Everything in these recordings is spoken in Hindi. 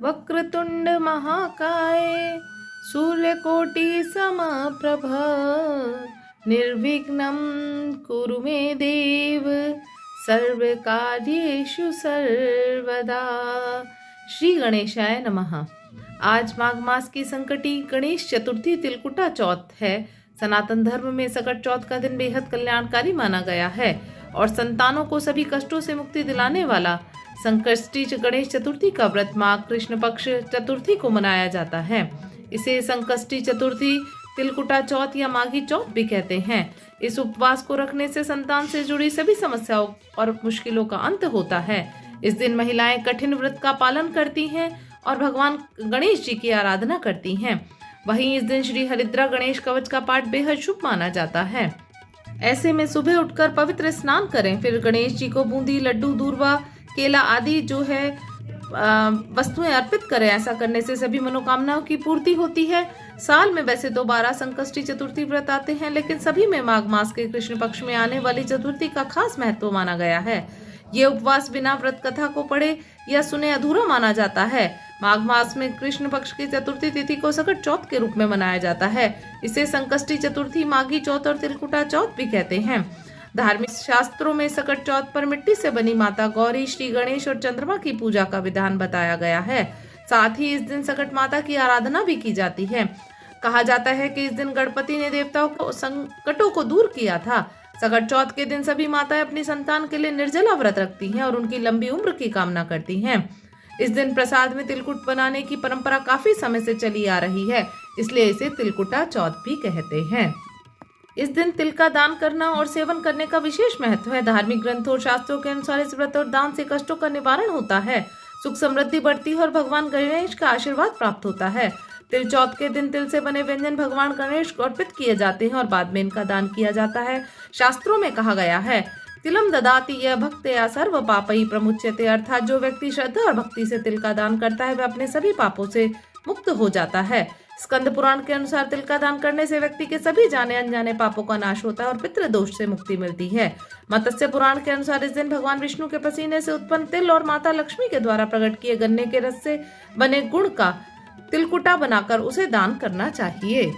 वक्रतुंड महाकाय सूर्यकोटि समप्रभ निर्विघ्नं कुरु मे देव सर्वकार्येषु सर्वदा। श्री गणेशाय नमः। आज माघ मास की संकटी गणेश चतुर्थी तिलकुटा चौथ है। सनातन धर्म में सकट चौथ का दिन बेहद कल्याणकारी माना गया है और संतानों को सभी कष्टों से मुक्ति दिलाने वाला संकष्टी गणेश चतुर्थी का व्रत माघ कृष्ण पक्ष चतुर्थी को मनाया जाता है। इसे संकष्टी चतुर्थी, तिलकुटा चौथ या माघी चौथ भी कहते हैं। इस उपवास को रखने से संतान से जुड़ी सभी समस्याओं और मुश्किलों का अंत होता है। इस दिन महिलाएं कठिन व्रत का पालन करती हैं और भगवान गणेश जी की आराधना करती हैं। वहीं इस दिन श्री हरिद्रा गणेश कवच का पाठ बेहद शुभ माना जाता है। ऐसे में सुबह उठकर पवित्र स्नान करें, फिर गणेश जी को बूंदी, लड्डू, दूर्वा, केला आदि जो है वस्तुएं अर्पित करें। ऐसा करने से सभी मनोकामनाओं की पूर्ति होती है। साल में वैसे तो 12 संकष्टी चतुर्थी व्रत आते हैं, लेकिन सभी में माघ मास के कृष्ण पक्ष में आने वाली चतुर्थी का खास महत्व माना गया है। ये उपवास बिना व्रत कथा को पढ़े या सुने अधूरा माना जाता है। माघ मास में कृष्ण पक्ष की चतुर्थी तिथि को सकट चौथ के रूप में मनाया जाता है। इसे संकष्टी चतुर्थी, माघी चौथ और तिलकुटा चौथ भी कहते हैं। धार्मिक शास्त्रों में सकट चौथ पर मिट्टी से बनी माता गौरी, श्री गणेश और चंद्रमा की पूजा का विधान बताया गया है। साथ ही इस दिन सकट माता की आराधना भी की जाती है। कहा जाता है कि इस दिन गणपति ने देवताओं को संकटों को दूर किया था। सकट चौथ के दिन सभी माताएं अपनी संतान के लिए निर्जला व्रत रखती हैं और उनकी लंबी उम्र की कामना करती हैं। इस दिन प्रसाद में तिलकुट बनाने की परंपरा काफी समय से चली आ रही है, इसलिए इसे तिलकुटा चौथ भी कहते हैं। इस दिन तिल का दान करना और सेवन करने का विशेष महत्व है। धार्मिक ग्रंथों और शास्त्रों के अनुसार इस व्रत और दान से कष्टों का निवारण होता है, सुख समृद्धि बढ़ती है और भगवान गणेश का आशीर्वाद प्राप्त होता है। तिल चौथ के दिन तिल से बने व्यंजन भगवान गणेश को अर्पित किए जाते हैं और बाद में इनका दान किया जाता है। शास्त्रों में कहा गया है, तिलम ददाति यह भक्त्या सर्व पापै प्रमुच्यते, अर्थात जो व्यक्ति श्रद्धा और भक्ति से तिल का दान करता है वह अपने सभी पापों से मुक्त हो जाता है। स्कंद पुराण के अनुसार तिल का दान करने से व्यक्ति के सभी जाने अनजाने पापों का नाश होता है और पितृ दोष से मुक्ति मिलती है। मत्स्य पुराण के अनुसार इस दिन भगवान विष्णु के पसीने से उत्पन्न तिल और माता लक्ष्मी के द्वारा प्रकट किए गन्ने के रस से बने गुड़ का तिलकुटा बनाकर उसे दान करना चाहिए।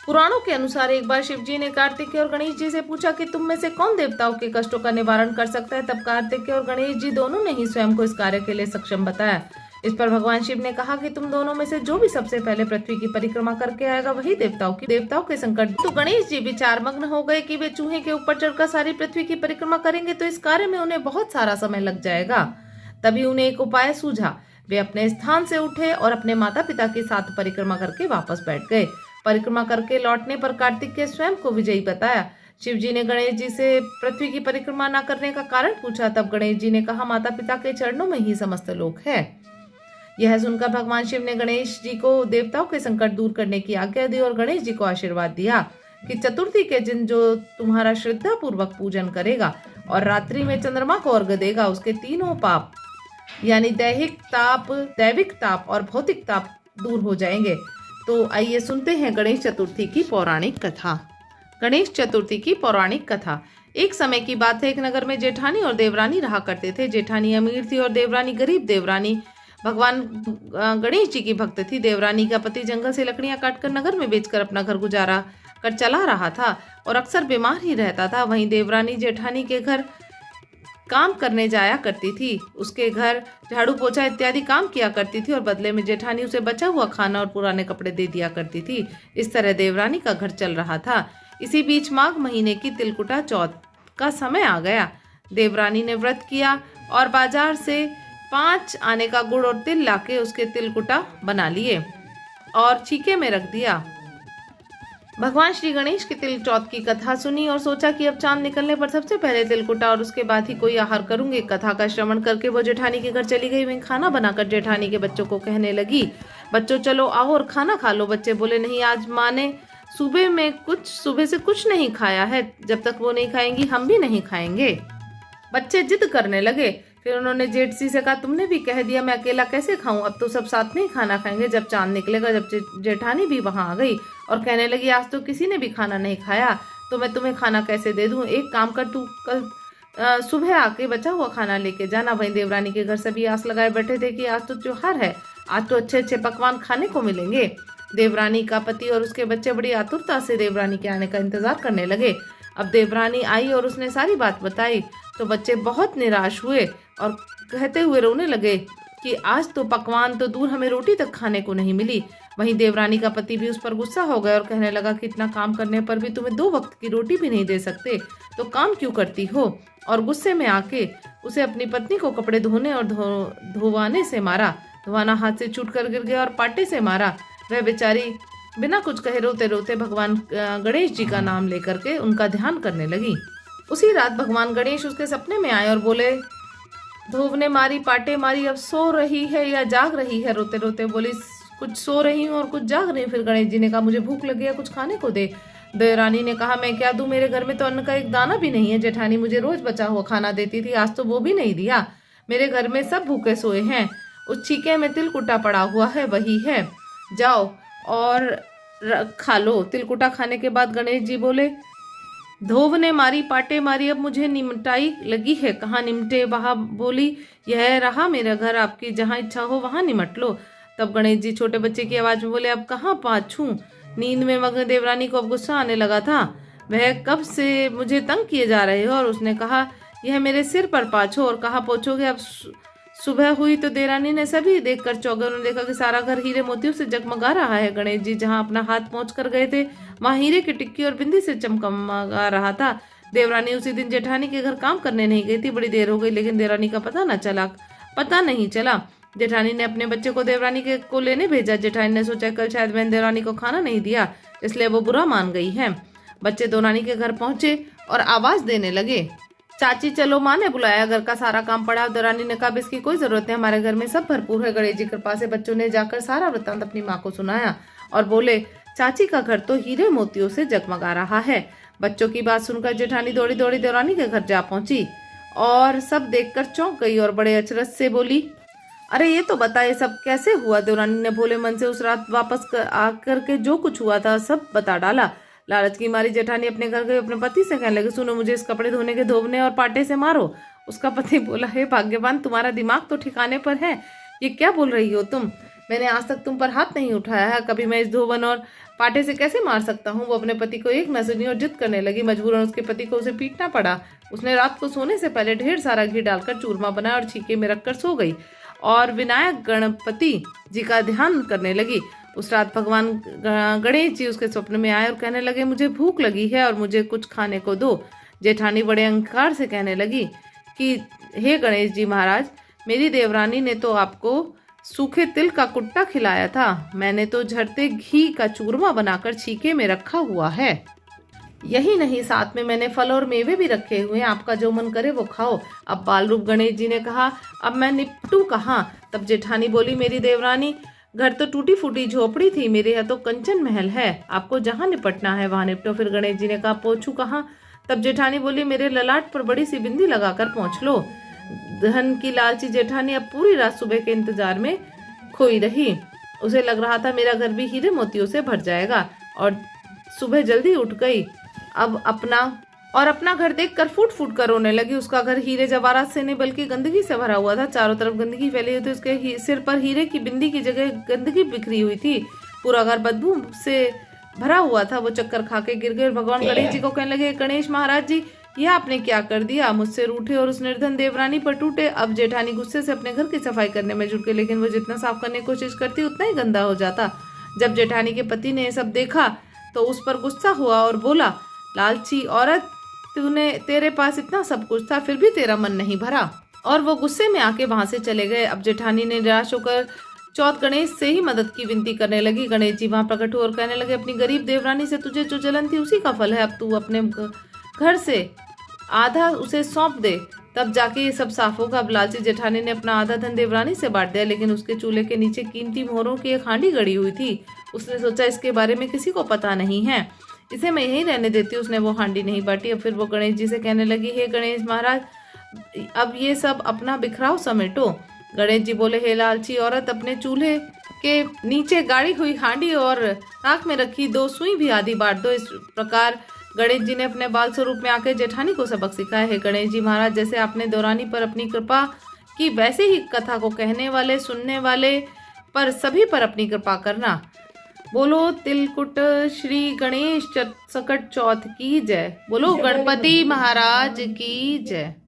पुराणों के अनुसार एक बार शिव जी ने कार्तिकेय और गणेश जी से पूछा कि तुम में से कौन देवताओं के कष्टों का निवारण कर सकता है। तब कार्तिकेय और गणेश जी दोनों ने ही स्वयं को इस कार्य के लिए सक्षम बताया। इस पर भगवान शिव ने कहा कि तुम दोनों में से जो भी सबसे पहले पृथ्वी की परिक्रमा करके आएगा वही देवताओं के संकट। तो गणेश जी विचार मग्न हो गए कि वे चूहे के ऊपर चढ़कर सारी पृथ्वी की परिक्रमा करेंगे तो इस कार्य में उन्हें बहुत सारा समय लग जाएगा। तभी उन्हें एक उपाय सूझा। वे अपने स्थान से उठे और अपने माता पिता के साथ परिक्रमा करके वापस बैठ गए। परिक्रमा करके लौटने पर कार्तिकेय स्वयं को विजयी बताया। शिव जी ने गणेश जी से पृथ्वी की परिक्रमा न करने का कारण पूछा। तब गणेश जी ने कहा, माता पिता के चरणों में ही समस्त लोक है। यह सुनकर भगवान शिव ने गणेश जी को देवताओं के संकट दूर करने की आज्ञा दी और गणेश जी को आशीर्वाद दिया कि चतुर्थी के दिन जो तुम्हारा श्रद्धा पूर्वक पूजन करेगा और रात्रि में चंद्रमा को अर्घ्य देगा उसके तीनों पाप यानी दैविक ताप और भौतिक ताप दूर हो जाएंगे। तो आइए सुनते हैं गणेश चतुर्थी की पौराणिक कथा। गणेश चतुर्थी की पौराणिक कथा। एक समय की बात है, एक नगर में जेठानी और देवरानी रहा करते थे। जेठानी अमीर थी और देवरानी गरीब। देवरानी भगवान गणेश जी की भक्त थी। देवरानी का पति जंगल से लकड़ियां काटकर नगर में बेचकर अपना घर गुजारा कर चला रहा था और अक्सर बीमार ही रहता था। वहीं देवरानी जेठानी के घर काम करने जाया करती थी। उसके घर झाड़ू पोछा इत्यादि काम किया करती थी और बदले में जेठानी उसे बचा हुआ खाना और पुराने कपड़े दे दिया करती थी। इस तरह देवरानी का घर चल रहा था। इसी बीच माघ महीने की तिलकुटा चौथ का समय आ गया। देवरानी ने व्रत किया और बाजार से 5 आने का गुड़ और तिल लाके उसके तिलकुटा बना लिए और छीके में रख दिया। भगवान श्री गणेश की तिल चौथ की कथा सुनी और सोचा कि अब चांद निकलने पर सबसे पहले तिलकुटा और उसके बाद ही कोई आहार करूंगी। कथा का श्रवण करके वो जेठानी के घर चली गई। वहीं खाना बनाकर जेठानी के बच्चों को कहने लगी, बच्चों चलो आओ और खाना खा लो। बच्चे बोले, नहीं, आज माँ ने सुबह से कुछ नहीं खाया है, जब तक वो नहीं खाएंगी हम भी नहीं खाएंगे। बच्चे जिद करने लगे। फिर उन्होंने जेठ जी से कहा, तुमने भी कह दिया, मैं अकेला कैसे खाऊं, अब तो सब साथ में ही खाना खाएंगे जब चांद निकलेगा। जब जेठानी भी वहां आ गई और कहने लगी, आज तो किसी ने भी खाना नहीं खाया, तो मैं तुम्हें खाना कैसे दे दूं। एक काम कर, तू कल सुबह आके बचा हुआ खाना लेके जाना। वहीं देवरानी के घर सभी आस लगाए बैठे थे कि आज तो त्योहार है, आज तो अच्छे अच्छे पकवान खाने को मिलेंगे। देवरानी का पति और उसके बच्चे बड़ी आतुरता से देवरानी के आने का इंतजार करने लगे। अब देवरानी आई और उसने सारी बात बताई तो बच्चे बहुत निराश हुए और कहते हुए रोने लगे कि आज तो पकवान तो दूर, हमें रोटी तक खाने को नहीं मिली। वहीं देवरानी का पति भी उस पर गुस्सा हो गया और कहने लगा कि इतना काम करने पर भी तुम्हें 2 वक्त की रोटी भी नहीं दे सकते तो काम क्यों करती हो। और गुस्से में आके उसे अपनी पत्नी को कपड़े धोने और धोवाने से मारा। धोवाना हाथ से छूट कर गिर गया और पाटे से मारा। वह बेचारी बिना कुछ कहे रोते रोते भगवान गणेश जी का नाम लेकर के उनका ध्यान करने लगी। उसी रात भगवान गणेश उसके सपने में आए और बोले, धोवने मारी पाटे मारी, अब सो रही है या जाग रही है। रोते रोते बोली, कुछ सो रही हूँ और कुछ जाग रही हूँ। फिर गणेश जी ने कहा, मुझे भूख लगी है, कुछ खाने को दे। देवरानी ने कहा, मैं क्या दूं, मेरे घर में तो अन्न का एक दाना भी नहीं है। जेठानी मुझे रोज बचा हुआ खाना देती थी, आज तो वो भी नहीं दिया। मेरे घर में सब भूखे सोए हैं। उस छीके में तिलकुटा पड़ा हुआ है, वही है, जाओ और खा लो। तिलकुटा खाने के बाद गणेश जी बोले, धोवने मारी पाटे मारी, अब मुझे निमटाई लगी है, कहाँ निमटे। वहाँ बोली, यह रहा मेरा घर, आपकी जहाँ इच्छा हो वहाँ निमट लो। तब गणेश जी छोटे बच्चे की आवाज में बोले, अब कहाँ पाछूं। नींद में मग्न देवरानी को अब गुस्सा आने लगा था। वह कब से मुझे तंग किए जा रहे हो। और उसने कहा, यह मेरे सिर पर पाछो और कहाँ पहुंचोगे। अब सुबह हुई तो देवरानी ने सभी देखकर चौंके। उन्होंने देखा कि सारा घर हीरे मोतियों से जगमगा रहा है। गणेश जी जहाँ अपना हाथ पहुंच कर गए थे वहाँ हीरे की टिक्की और बिंदी से चमकमा रहा था। देवरानी उसी दिन जेठानी के घर काम करने नहीं गई थी। बड़ी देर हो गई लेकिन देवरानी का पता नहीं चला। जेठानी ने अपने बच्चे को देवरानी के को लेने भेजा। जेठानी ने सोचा कल शायद बहन देवरानी को खाना नहीं दिया इसलिए वो बुरा मान गई है। बच्चे देवरानी के घर पहुंचे और आवाज देने लगे, चाची चलो, माँ ने बुलाया, घर का सारा काम पड़ा। देवरानी ने कहा, इसकी कोई जरूरत है, हमारे घर में सब भरपूर है। गणेश जी कृपा से बच्चों ने जाकर सारा वृत्तांत अपनी माँ को सुनाया और बोले, चाची का घर तो हीरे मोतियों से जगमगा रहा है। बच्चों की बात सुनकर जेठानी दौड़ी दौड़ी देवरानी के घर जा पहुंची और सब देखकर चौंक गई और बड़े अचरज से बोली, अरे ये तो बता, ये सब कैसे हुआ। देवरानी ने भोले मन से उस रात वापस आकर के जो कुछ हुआ था सब बता डाला। लालच की मारी जेठानी अपने घर गई, अपने पति से कहने लगी, सुनो, मुझे इस कपड़े धोने के धोने और पाटे से मारो। उसका पति बोला, हे भाग्यवान, तुम्हारा दिमाग तो ठिकाने पर है, ये क्या बोल रही हो तुम। मैंने आज तक तुम पर हाथ नहीं उठाया है, कभी मैं इस धोवन और पाटे से कैसे मार सकता हूँ। वो अपने पति को एक न सुनी और जिद करने लगी। मजबूरन उसके पति को उसे पीटना पड़ा। उसने रात को सोने से पहले ढेर सारा घी डालकर चूरमा बनाया और छीके में रखकर सो गई और विनायक गणपति जी का ध्यान करने लगी। उस रात भगवान गणेश जी उसके स्वप्न में आए और कहने लगे, मुझे भूख लगी है और मुझे कुछ खाने को दो। जेठानी बड़े अहंकार से कहने लगी कि हे गणेश जी महाराज, मेरी देवरानी ने तो आपको सूखे तिल का कुट्टा खिलाया था, मैंने तो झरते घी का चूरमा बनाकर छीके में रखा हुआ है। यही नहीं, साथ में मैंने फल और मेवे भी रखे हुए हैं, आपका जो मन करे वो खाओ। अब बाल रूप गणेश जी ने कहा, अब मैं निपटू कहाँ। तब जेठानी बोली, मेरी देवरानी, घर तो टूटी फूटी झोपड़ी थी, मेरे यहाँ तो कंचन महल है, आपको जहाँ निपटना है वहां निपटो। फिर गणेश जी ने कहा, पहुंचू कहाँ। तब जेठानी बोली, मेरे ललाट पर बड़ी सी बिंदी लगाकर पहुंच लो। धन की लालची जेठानी अब पूरी रात सुबह के इंतजार में खोई रही। उसे लग रहा था मेरा घर भी हीरे मोतियों से भर जाएगा और सुबह जल्दी उठ गई। अब अपना घर देखकर फूट फूट कर रोने लगी। उसका घर हीरे जवाहरात से नहीं बल्कि गंदगी से भरा हुआ था। चारों तरफ गंदगी फैली हुई थी, उसके सिर पर हीरे की बिंदी की जगह गंदगी बिखरी हुई थी। पूरा घर बदबू से भरा हुआ था। वो चक्कर खा के गिर गए। भगवान गणेश जी को कहने लगे, गणेश महाराज जी, यह आपने क्या कर दिया। मुझसे रूठे और उस निर्धन देवरानी पर टूटे। अब जेठानी गुस्से से अपने घर की सफाई करने में जुट गई, लेकिन वो जितना साफ करने की कोशिश करती उतना ही गंदा हो जाता। जब जेठानी के पति ने सब देखा तो उस पर गुस्सा हुआ और बोला, लालची औरत, तेरे पास इतना सब कुछ था फिर भी तेरा मन नहीं भरा। और वो गुस्से में आके वहां से चले गए। अब जेठानी ने निराश होकर चौथ गणेश से ही मदद की विनती करने लगी। गणेश जी वहां प्रकट हुए और कहने लगे, अपनी गरीब देवरानी से तुझे जो जलन थी उसी का फल है। अब तू अपने घर से आधा उसे सौंप दे, तब जाके ये सब साफ होगा। अब लालची जेठानी ने अपना आधा धन देवरानी से बांट दिया, लेकिन उसके चूल्हे के नीचे कीमती मोहरों की एक हांडी गड़ी हुई थी। उसने सोचा इसके बारे में किसी को पता नहीं है, इसे मैं यहीं रहने देती हूँ। उसने वो हांडी नहीं बांटी। अब फिर वो गणेश जी से कहने लगी, हे गणेश महाराज, अब ये सब अपना बिखराव समेटो। गणेश जी बोले, हे लालची औरत, अपने चूल्हे के नीचे गाड़ी हुई हांडी और राख में रखी 2 सुई भी आधी बांट दो। इस प्रकार गणेश जी ने अपने बाल स्वरूप में आकर जेठानी को सबक सिखाया। है गणेश जी महाराज, जैसे आपने देवरानी पर अपनी कृपा की, वैसे ही कथा को कहने वाले, सुनने वाले पर सभी पर अपनी कृपा करना। बोलो तिलकुट श्री गणेश सकट चौथ की जय। बोलो गणपति महाराज की जय।